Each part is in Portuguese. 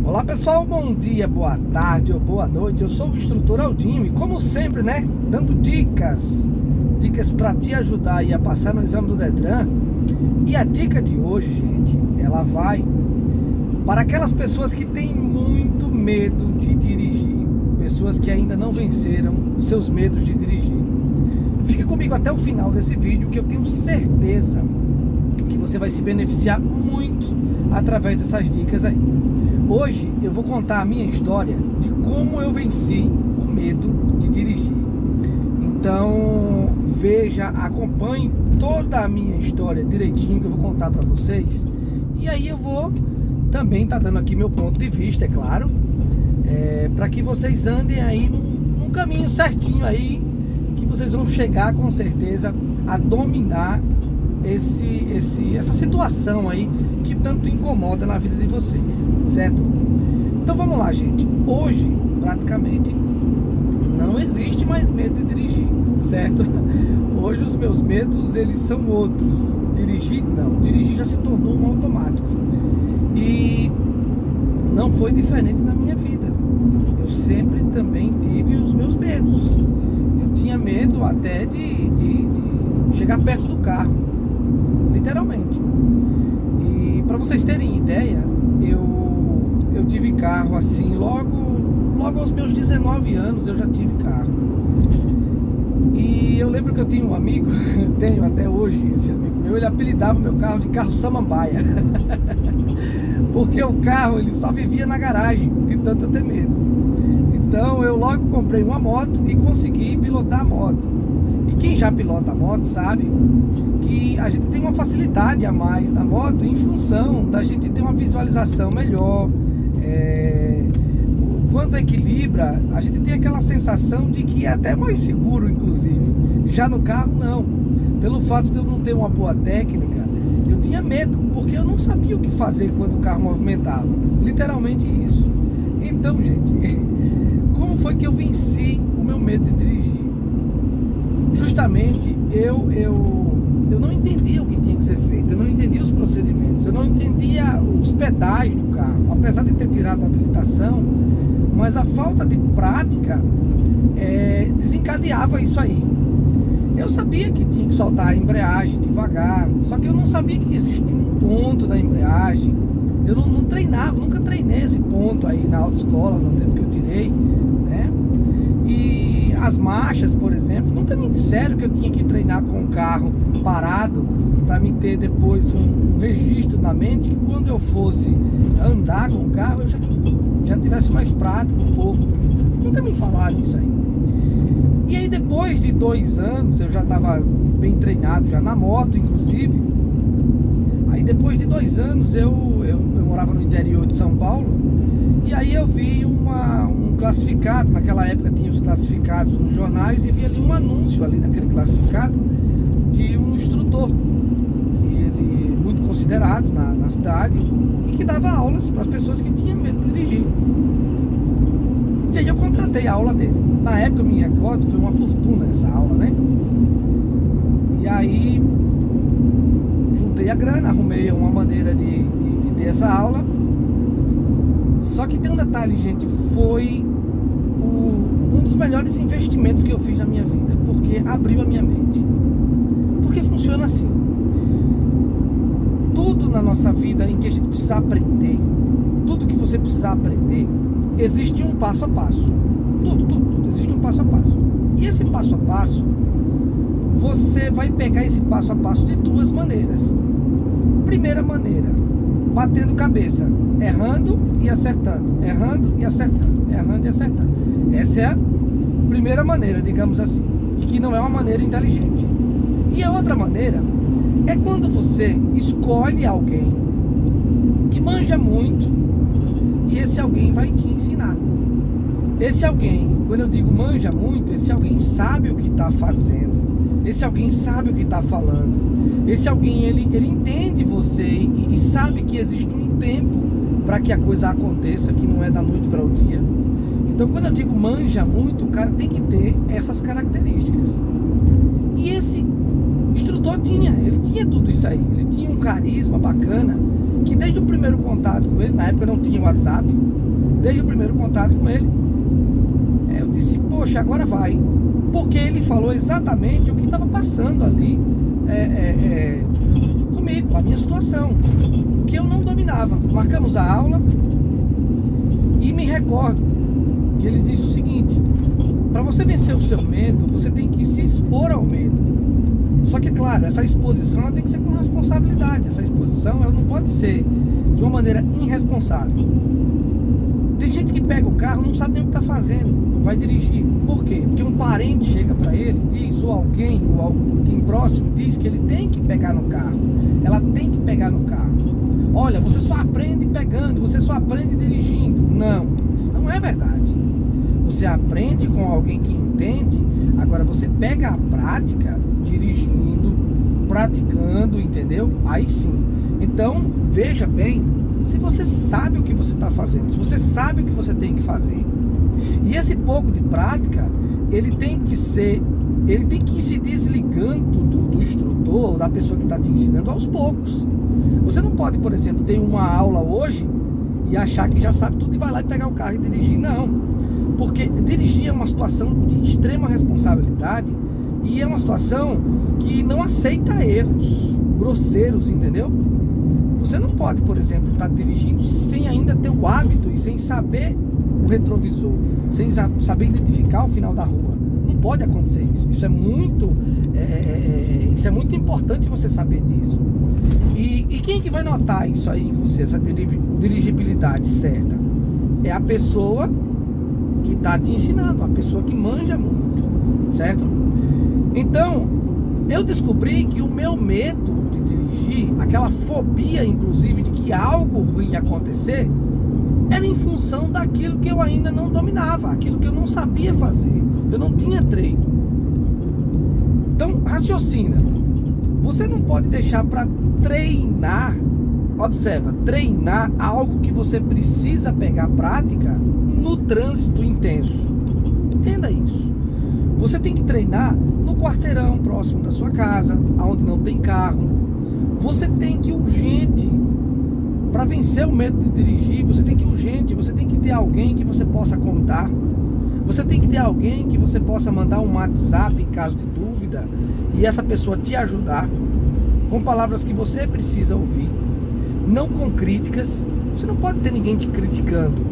Olá pessoal, bom dia, boa tarde ou boa noite. Eu sou o instrutor Aldinho e como sempre, dando dicas para te ajudar aí a passar no exame do Detran. E a dica de hoje, gente, ela vai para aquelas pessoas que têm muito medo de dirigir, pessoas que ainda não venceram os seus medos de dirigir. Fica comigo até o final desse vídeo que eu tenho certeza que você vai se beneficiar muito através dessas dicas aí. Hoje eu vou contar a minha história de como eu venci o medo de dirigir. Então veja, acompanhe toda a minha história direitinho que eu vou contar para vocês. E aí eu vou também estar dando aqui meu ponto de vista, é claro, para que vocês andem aí num caminho certinho aí, que vocês vão chegar com certeza a dominar essa situação aí que tanto incomoda na vida de vocês, certo? Então vamos lá, gente. Hoje praticamente não existe mais medo de dirigir, certo? Hoje os meus medos, eles são outros. Dirigir não, dirigir já se tornou um automático. E não foi diferente na minha vida. Eu sempre também tive os meus medos. Eu tinha medo até de chegar perto do carro, literalmente. E para vocês terem ideia, eu tive carro assim, logo aos meus 19 anos eu já tive carro. E eu lembro que eu tinha um amigo, tenho até hoje esse amigo meu, ele apelidava o meu carro de carro samambaia. Porque o carro ele só vivia na garagem, de tanto eu ter medo. Então eu logo comprei uma moto e consegui pilotar a moto. E quem já pilota a moto sabe que a gente tem uma facilidade a mais na moto em função da gente ter uma visualização melhor. Quando equilibra, a gente tem aquela sensação de que é até mais seguro, inclusive. Já no carro, não. Pelo fato de eu não ter uma boa técnica, eu tinha medo, porque eu não sabia o que fazer quando o carro movimentava. Literalmente isso. Então, gente, como foi que eu venci o meu medo de dirigir? Justamente, eu não entendia o que tinha que ser feito, eu não entendia os procedimentos, eu não entendia os pedais do carro, apesar de ter tirado a habilitação, mas a falta de prática desencadeava isso aí. Eu sabia que tinha que soltar a embreagem devagar, só que eu não sabia que existia um ponto da embreagem. Eu não treinava, nunca treinei esse ponto aí na autoescola, no tempo que eu tirei, né? E as marchas, por exemplo, nunca me disseram que eu tinha que treinar com o carro parado para me ter depois um registro na mente, que quando eu fosse andar com o carro eu já tivesse mais prática um pouco. Nunca me falaram isso aí. E aí depois de 2 anos eu já estava bem treinado, já na moto inclusive. Aí depois de 2 anos eu morava no interior de São Paulo. E aí eu vi um classificado, naquela época tinha os classificados nos jornais, e vi ali um anúncio ali naquele classificado de um instrutor, que ele muito considerado na cidade, e que dava aulas para as pessoas que tinham medo de dirigir. E aí eu contratei a aula dele. Na época eu me recordo, foi uma fortuna essa aula, né? E aí juntei a grana, arrumei uma maneira de ter essa aula. Só que tem um detalhe, gente, foi um dos melhores investimentos que eu fiz na minha vida, porque abriu a minha mente. Porque funciona assim. Tudo na nossa vida em que a gente precisa aprender, tudo que você precisar aprender, existe um passo a passo. Tudo existe um passo a passo. E esse passo a passo, você vai pegar esse passo a passo de 2 maneiras. Primeira maneira, batendo cabeça, errando e acertando, errando e acertando, errando e acertando. Essa é a primeira maneira, digamos assim, e que não é uma maneira inteligente. E a outra maneira é quando você escolhe alguém que manja muito e esse alguém vai te ensinar. Esse alguém, quando eu digo manja muito, esse alguém sabe o que está fazendo, esse alguém sabe o que está falando. Esse alguém, ele entende você e sabe que existe um tempo para que a coisa aconteça, que não é da noite para o dia. Então, quando eu digo manja muito, o cara tem que ter essas características. E esse instrutor ele tinha tudo isso aí. Ele tinha um carisma bacana que desde o primeiro contato com ele, na época não tinha WhatsApp, desde o primeiro contato com ele, eu disse, poxa, agora vai. Porque ele falou exatamente o que estava passando ali comigo, a minha situação, que eu não dominava. Marcamos a aula e me recordo que ele disse o seguinte: para você vencer o seu medo, você tem que se expor ao medo. Só que, é claro, essa exposição ela tem que ser com responsabilidade. Essa exposição ela não pode ser de uma maneira irresponsável. Tem gente que pega o carro, não sabe nem o que está fazendo, vai dirigir. Por quê? Porque um parente chega para ele, diz, ou alguém próximo diz que ele tem que pegar no carro, ela tem que pegar no carro. Olha, você só aprende pegando, você só aprende dirigindo. Não, isso não é verdade. Você aprende com alguém que entende, agora você pega a prática, dirigindo, praticando, entendeu? Aí sim. Então, veja bem, se você sabe o que você está fazendo, se você sabe o que você tem que fazer, e esse pouco de prática, ele tem que ir se desligando do instrutor, ou da pessoa que está te ensinando aos poucos. Você não pode, por exemplo, ter uma aula hoje e achar que já sabe tudo e vai lá e pegar o carro e dirigir. Não, porque dirigir é uma situação de extrema responsabilidade e é uma situação que não aceita erros grosseiros, entendeu? Você não pode, por exemplo, estar dirigindo sem ainda ter o hábito e sem saber o retrovisor, sem saber identificar o final da rua. Não pode acontecer isso. Isso é muito importante você saber disso. E quem é que vai notar isso aí em você, essa dirigibilidade certa? É a pessoa que está te ensinando, a pessoa que manja muito, certo? Então, eu descobri que o meu medo de dirigir, aquela fobia, inclusive, de que algo ruim ia acontecer, era em função daquilo que eu ainda não dominava, aquilo que eu não sabia fazer, eu não tinha treino. Então, raciocina. Você não pode deixar para treinar, observa, treinar algo que você precisa pegar prática no trânsito intenso. Entenda isso. Você tem que treinar no quarteirão próximo da sua casa, aonde não tem carro. Você tem que urgente, para vencer o medo de dirigir, você tem que ter alguém que você possa contar. Você tem que ter alguém que você possa mandar um WhatsApp em caso de dúvida e essa pessoa te ajudar com palavras que você precisa ouvir, não com críticas. Você não pode ter ninguém te criticando.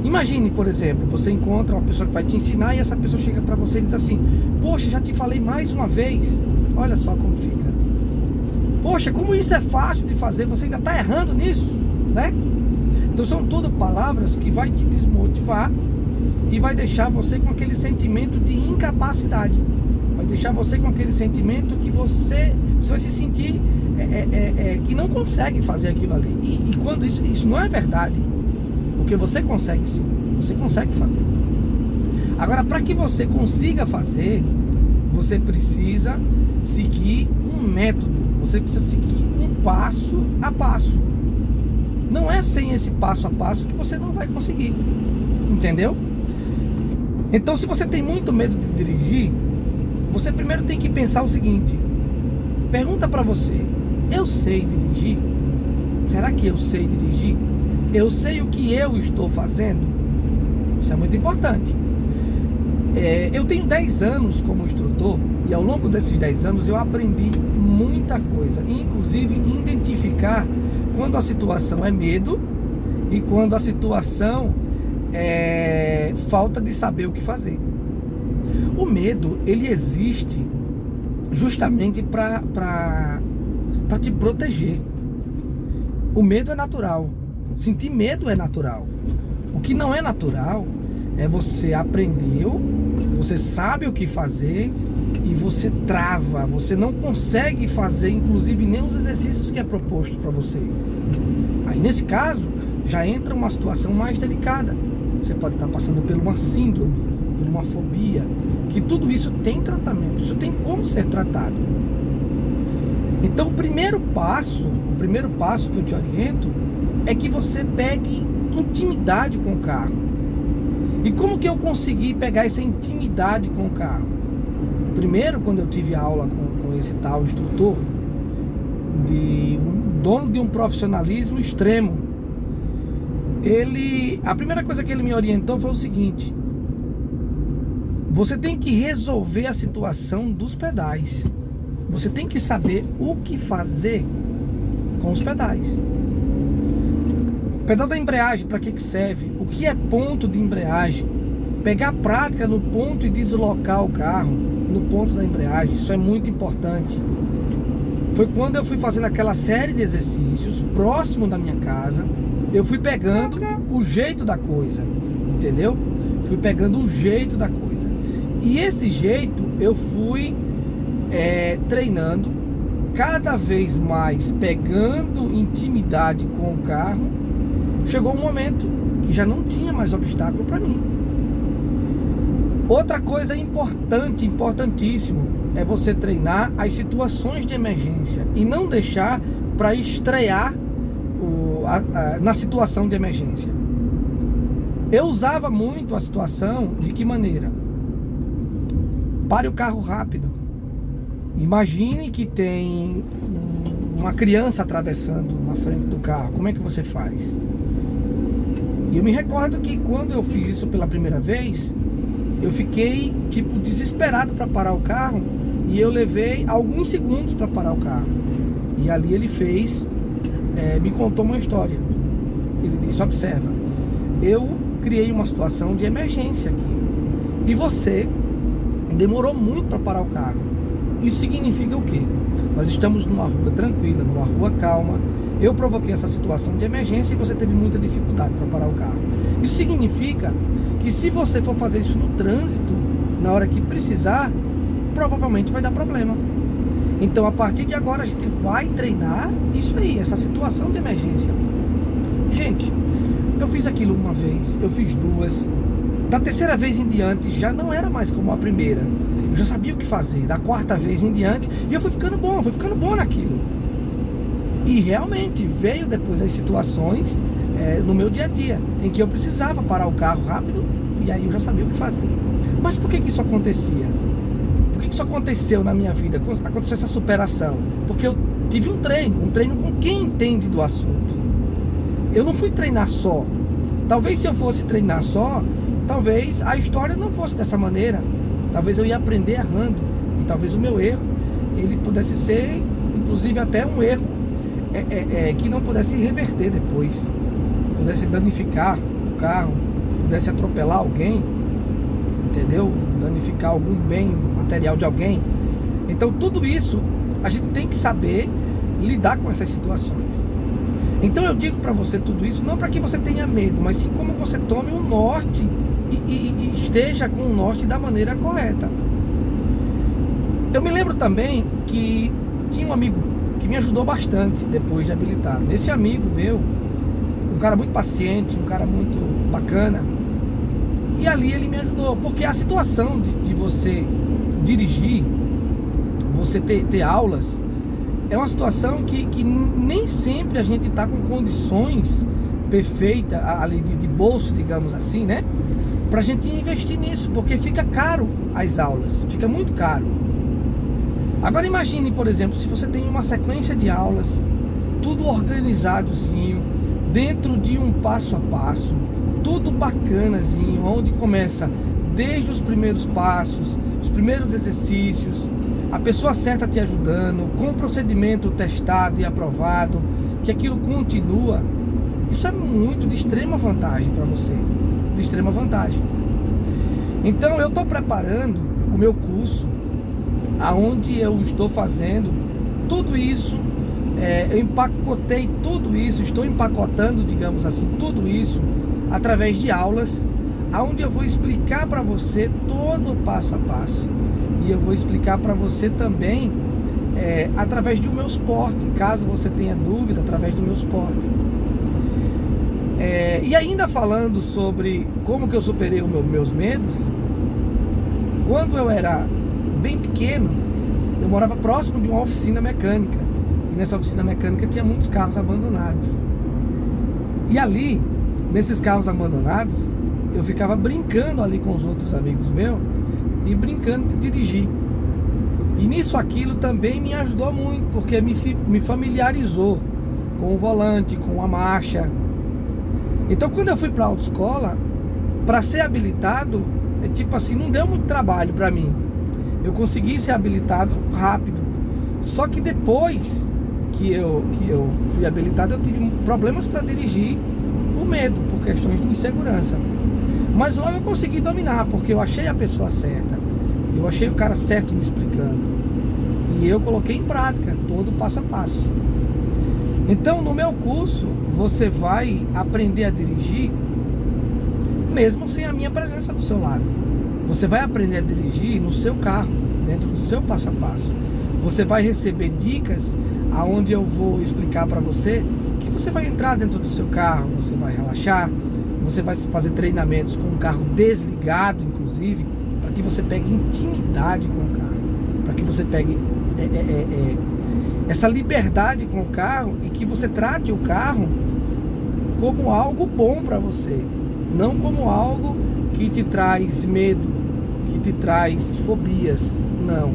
Imagine, por exemplo, você encontra uma pessoa que vai te ensinar e essa pessoa chega para você e diz assim: poxa, já te falei mais uma vez. Olha só como fica. Poxa, como isso é fácil de fazer, você ainda está errando nisso, né? Então são tudo palavras que vai te desmotivar e vai deixar você com aquele sentimento de incapacidade. Vai deixar você com aquele sentimento que você vai se sentir que não consegue fazer aquilo ali. E quando isso não é verdade, porque você consegue sim, você consegue fazer. Agora, para que você consiga fazer, você precisa seguir um método, você precisa seguir um passo a passo. Não é sem esse passo a passo que você não vai conseguir, entendeu? Então, se você tem muito medo de dirigir, você primeiro tem que pensar o seguinte: pergunta para você: eu sei dirigir? Será que eu sei dirigir? Eu sei o que eu estou fazendo? Isso é muito importante. Eu tenho 10 anos como instrutor e ao longo desses 10 anos eu aprendi muita coisa, inclusive identificar quando a situação é medo e quando a situação é falta de saber o que fazer. O medo, ele existe justamente para te proteger. O medo é natural, sentir medo é natural. O que não é natural é você aprendeu, você sabe o que fazer e você trava, você não consegue fazer inclusive nem os exercícios que é proposto para você. Aí nesse caso já entra uma situação mais delicada. Você pode estar passando por uma síndrome, por uma fobia, que tudo isso tem tratamento, isso tem como ser tratado. Então o primeiro passo que eu te oriento é que você pegue intimidade com o carro. E como que eu consegui pegar essa intimidade com o carro? Primeiro, quando eu tive aula com esse tal instrutor, de dono de um profissionalismo extremo. A primeira coisa que ele me orientou foi o seguinte: você tem que resolver a situação dos pedais. Você tem que saber o que fazer com os pedais. Pedal da embreagem, para que serve? O que é ponto de embreagem? Pegar prática no ponto e deslocar o carro no ponto da embreagem, isso é muito importante. Foi quando eu fui fazendo aquela série de exercícios próximo da minha casa, eu fui pegando o jeito da coisa, entendeu? Fui pegando o jeito da coisa. E esse jeito eu fui treinando cada vez mais, pegando intimidade com o carro. Chegou um momento que já não tinha mais obstáculo para mim. Outra coisa importante, importantíssimo, é você treinar as situações de emergência e não deixar para estrear na situação de emergência. Eu usava muito a situação de que maneira? Pare o carro rápido. Imagine que tem uma criança atravessando na frente do carro. Como é que você faz? E eu me recordo que quando eu fiz isso pela primeira vez, eu fiquei tipo desesperado para parar o carro, e eu levei alguns segundos para parar o carro. E ali ele me contou uma história. Ele disse: observa, eu criei uma situação de emergência aqui e você demorou muito para parar o carro. Isso significa o quê? Nós estamos numa rua tranquila, numa rua calma. Eu provoquei essa situação de emergência e você teve muita dificuldade para parar o carro. Isso significa que se você for fazer isso no trânsito, na hora que precisar, provavelmente vai dar problema. Então, a partir de agora, a gente vai treinar isso aí, essa situação de emergência. Gente, eu fiz aquilo uma vez, eu fiz duas. Da terceira vez em diante, já não era mais como a primeira. Eu já sabia o que fazer. Da quarta vez em diante, e eu fui ficando bom naquilo. E realmente veio depois as situações no meu dia a dia, em que eu precisava parar o carro rápido, e aí eu já sabia o que fazer. Mas por que isso acontecia? Por que isso aconteceu na minha vida? Aconteceu essa superação? Porque eu tive um treino com quem entende do assunto. Eu não fui treinar só. Talvez se eu fosse treinar só, talvez a história não fosse dessa maneira. Talvez eu ia aprender errando, e talvez o meu erro ele pudesse ser, inclusive, até um erro que não pudesse reverter depois, pudesse danificar o carro, pudesse atropelar alguém, entendeu? Danificar algum bem material de alguém. Então tudo isso a gente tem que saber lidar com essas situações. Então eu digo para você tudo isso não para que você tenha medo, mas sim como você tome um norte e esteja com o norte da maneira correta. Eu me lembro também que tinha um amigo que me ajudou bastante depois de habilitado. Esse amigo meu, um cara muito paciente, um cara muito bacana, e ali ele me ajudou, porque a situação de você dirigir, você ter aulas, é uma situação que nem sempre a gente está com condições perfeitas ali de bolso, digamos assim, né? Pra gente investir nisso, porque fica caro as aulas, fica muito caro. Agora imagine, por exemplo, se você tem uma sequência de aulas, tudo organizadozinho, dentro de um passo a passo, tudo bacanazinho, onde começa desde os primeiros passos, os primeiros exercícios, a pessoa certa te ajudando, com o procedimento testado e aprovado, que aquilo continua. Isso é muito de extrema vantagem para você, de extrema vantagem. Então eu estou preparando o meu curso, aonde eu estou fazendo tudo isso, eu empacotei tudo isso, estou empacotando, digamos assim, tudo isso através de aulas, aonde eu vou explicar para você todo o passo a passo, e eu vou explicar para você também através do meu suporte, caso você tenha dúvida, através do meu suporte. E ainda falando sobre como que eu superei os meus medos, quando eu era bem pequeno, eu morava próximo de uma oficina mecânica, e nessa oficina mecânica tinha muitos carros abandonados, e ali, nesses carros abandonados, eu ficava brincando ali com os outros amigos meus, e brincando de dirigir, e nisso aquilo também me ajudou muito, porque me familiarizou com o volante, com a marcha. Então quando eu fui para a autoescola, para ser habilitado, tipo assim, não deu muito trabalho para mim. Eu consegui ser habilitado rápido. Só que depois que eu fui habilitado, eu tive problemas para dirigir por medo, por questões de insegurança. Mas logo eu consegui dominar, porque eu achei a pessoa certa. Eu achei o cara certo me explicando. E eu coloquei em prática todo o passo a passo. Então no meu curso você vai aprender a dirigir mesmo sem a minha presença do seu lado. Você vai aprender a dirigir no seu carro, dentro do seu passo a passo. Você vai receber dicas aonde eu vou explicar para você que você vai entrar dentro do seu carro, você vai relaxar, você vai fazer treinamentos com o carro desligado, inclusive, para que você pegue intimidade com o carro, para que você pegue essa liberdade com o carro e que você trate o carro como algo bom para você, não como algo que te traz medo, que te traz fobias. Não.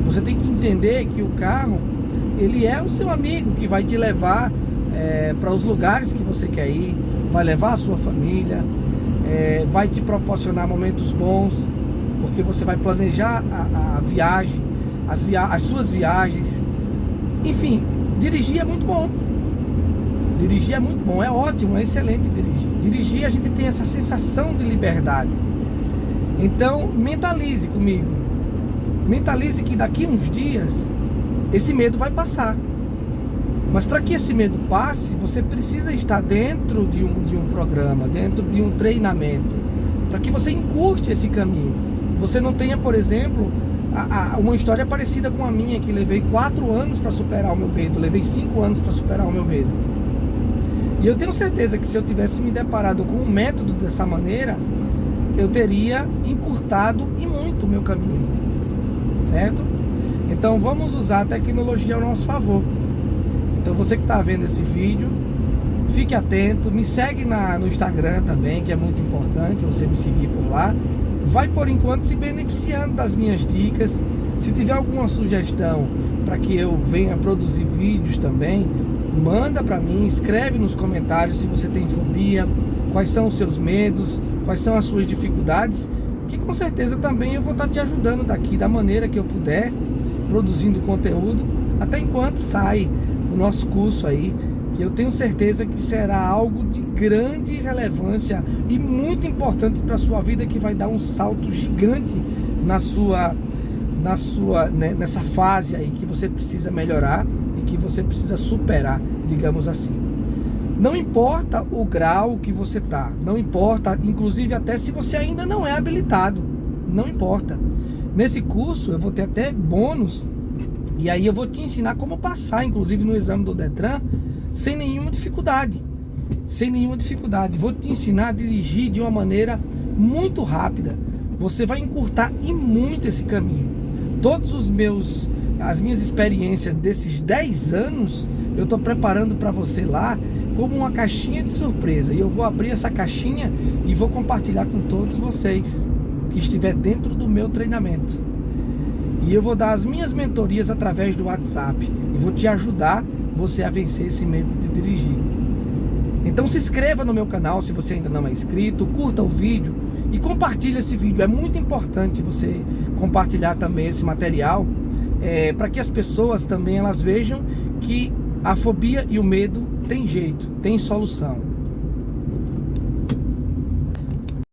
Você tem que entender que o carro, ele é o seu amigo que vai te levar para os lugares que você quer ir, vai levar a sua família, vai te proporcionar momentos bons, porque você vai planejar a viagem, as suas viagens. Enfim, dirigir é muito bom. Dirigir é muito bom, é ótimo, é excelente dirigir. Dirigir, a gente tem essa sensação de liberdade. Então, mentalize comigo. Mentalize que daqui a uns dias esse medo vai passar. Mas para que esse medo passe, você precisa estar dentro de um programa, dentro de um treinamento, para que você encurte esse caminho. Você não tenha, por exemplo, uma história parecida com a minha, que levei 4 anos para superar o meu medo, levei 5 anos para superar o meu medo. E eu tenho certeza que se eu tivesse me deparado com um método dessa maneira, eu teria encurtado e muito o meu caminho, certo? Então vamos usar a tecnologia ao nosso favor. Então você que está vendo esse vídeo, fique atento, me segue no Instagram também, que é muito importante você me seguir por lá. Vai por enquanto se beneficiando das minhas dicas. Se tiver alguma sugestão para que eu venha produzir vídeos também, manda para mim, escreve nos comentários se você tem fobia, quais são os seus medos, quais são as suas dificuldades, que com certeza também eu vou estar te ajudando daqui da maneira que eu puder, produzindo conteúdo, até enquanto sai o nosso curso aí, que eu tenho certeza que será algo de grande relevância e muito importante para a sua vida, que vai dar um salto gigante nessa fase aí que você precisa melhorar e que você precisa superar, digamos assim. Não importa o grau que você tá, não importa, inclusive até se você ainda não é habilitado, não importa. Nesse curso eu vou ter até bônus, e aí eu vou te ensinar como passar, inclusive no exame do Detran, sem nenhuma dificuldade. Sem nenhuma dificuldade. Vou te ensinar a dirigir de uma maneira muito rápida. Você vai encurtar e muito esse caminho. As minhas experiências desses 10 anos, eu estou preparando para você lá como uma caixinha de surpresa. E eu vou abrir essa caixinha e vou compartilhar com todos vocês que estiver dentro do meu treinamento. E eu vou dar as minhas mentorias através do WhatsApp e vou te ajudar você a vencer esse medo de dirigir. Então se inscreva no meu canal se você ainda não é inscrito, curta o vídeo e compartilhe esse vídeo. É muito importante você compartilhar também esse material, para que as pessoas também elas vejam que a fobia e o medo tem jeito, tem solução.